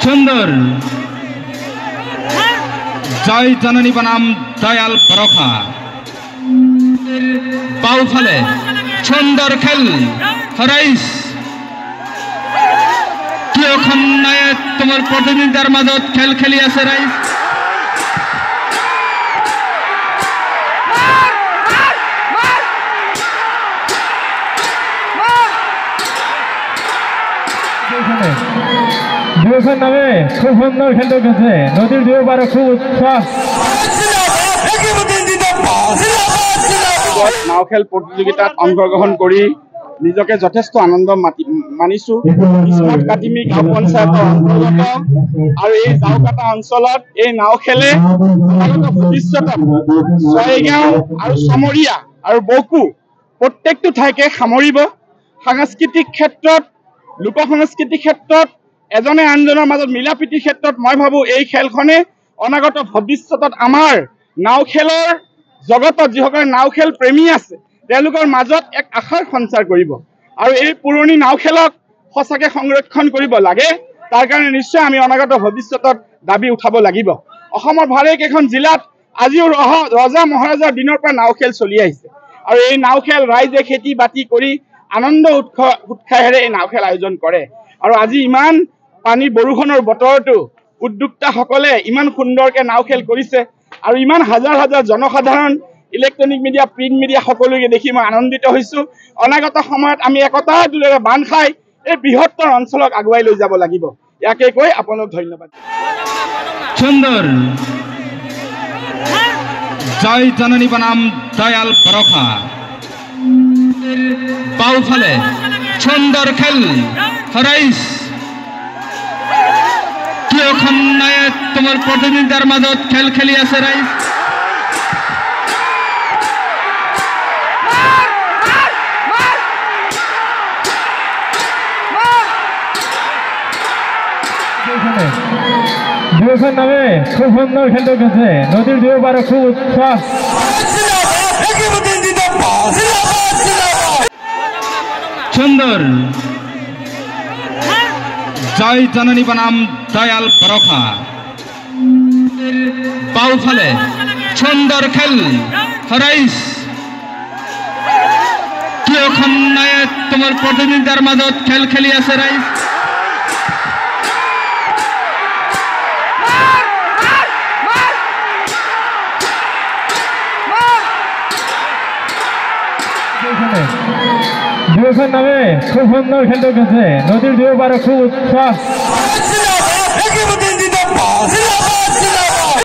সুন্দর জয় জননী বনাম দয়াল বরখা বাউফালে সুন্দর খেল হরাইস কিয়খন নাই তোমার প্রতিনিধির মাজত খেল খেলি আছে রাইস দুয়োখন নামে খুব সুন্দর খেলতে গেছে নদীর দুয়ো পারে খুব উৎসাহ নাও খেল প্ৰতিযোগিতাত অংশগ্ৰহণ কৰি নিজকে যথেষ্ট আনন্দ মানিছো স্মাৰ্ট কাটিমি গাঁও পঞ্চায়তৰ অন্তৰ্গত আৰু এই জাউকাটা অঞ্চলত এই নাও খেলে ভৱিষ্যতত ছয়গাঁও আৰু চমৰীয়া আৰু বকো প্ৰত্যেকটো ঠাইকে সামৰিব সাংস্কৃতিক ক্ষেত্ৰত লোক সংস্কৃতিৰ ক্ষেত্ৰত এজনে আনজনৰ মাজত মিলা প্ৰীতিৰ ক্ষেত্ৰত মই ভাবো এই খেলখনে অনাগত ভৱিষ্যতত আমাৰ নাও খেলৰ জগতত যিসকলে নাও খেল প্ৰেমী আছে তেওঁলোকৰ মাজত এক আশাৰ সঞ্চাৰ কৰিব আৰু এই পুৰণি নাও খেলক সঁচাকৈ সংৰক্ষণ কৰিব লাগে তাৰ কাৰণে নিশ্চয় আমি অনাগত ভৱিষ্যতত দাবী উঠাব লাগিব অসমৰ ভালেকেইখন জিলাত আজিও ৰজা মহাৰাজাৰ দিনৰ পৰা নাও খেল চলি আহিছে আৰু এই নাও খেল ৰাইজে খেতি বাতি কৰি আনন্দ উৎসাহেৰে এই নাও খেল আয়োজন কৰে আৰু আজি ইমান পানী বৰষুণৰ বতৰতো উদ্যোক্তাসকলে ইমান সুন্দৰকৈ নাও খেল কৰিছে আৰু ইমান হাজাৰ হাজাৰ জনসাধাৰণ ইলেক্ট্ৰনিক মিডিয়া প্ৰিণ্ট মিডিয়া সকলোকে দেখি মই আনন্দিত হৈছোঁ অনাগত সময়ত আমি একতাৰ দোলেৰে বান্ধ খাই এই বৃহত্তৰ অঞ্চলক আগুৱাই লৈ যাব লাগিব ইয়াকে কৈ আপোনাক ধন্যবাদ সুন্দর জয় জননী বনাম দয়াল বরখা বাউফালে সুন্দর খেল হরাইস কিয়খন নাই তোমার প্রতিনিধির মাজত খেল খেলি আছে রাইস দুয়োখন নামে খুব সুন্দর খেলতে গেছে নদীর দুয়ো পারে খুব উৎসাহ সুন্দর জয় জননী বনাম দয়াল বরখা বাউফালে সুন্দর খেল হরাইস কিয়খন নাই তোমার প্রতিনিধির মাজত খেল খেলি আছে রাইস দুয়োখন নামে খুব সুন্দর খেলতে গেছে নদীর দুয়ো পারে খুব উৎসাহ